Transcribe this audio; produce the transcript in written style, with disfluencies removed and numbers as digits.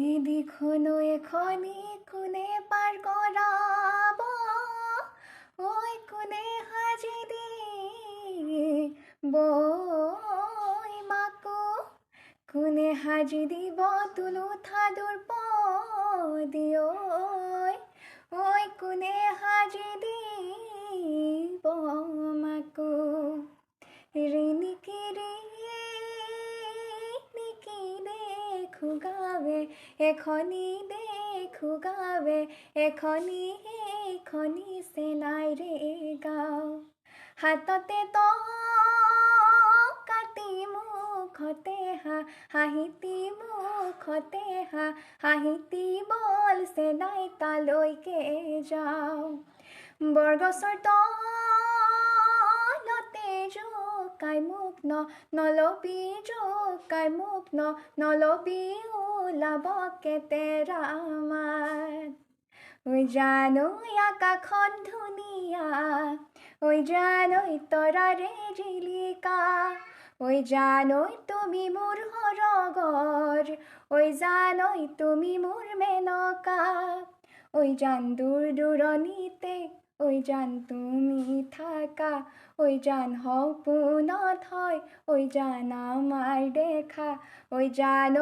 এদিখনো এখনি কোনে পাৰ কৰাব ঐ কোনে সাজি দিব মাকো কোনে সাজি দিব তুলুঠা দুৰ্পদি ঐ কোনে সাজি দিব মাকো ৰিণিকি দেখো গাৱে এখনি চেলাই ৰে গাঁও হাততে কাটি মুখতে হাঁহিতি বল চেলাই তালৈকে যাওঁ বৰগছৰ তলতে জোকাই মোক নলবি জোকাই মোক নলবি ওলাব কেতেৰা মাত ঐ জান ঐ আকাশখন ধুনীয়া ঐ জান ঐ তৰাৰে জিলিকা ঐ জান ঐ তুমি মোৰ সৰগৰ ঐ জান ঐ তুমি মোৰ মেনকা ঐ জান দূৰ দূৰণিতে ঐ জান তুমি থাকা ঐ জান সপোনত হয় ঐ জান আমাৰ দেখা ঐ জান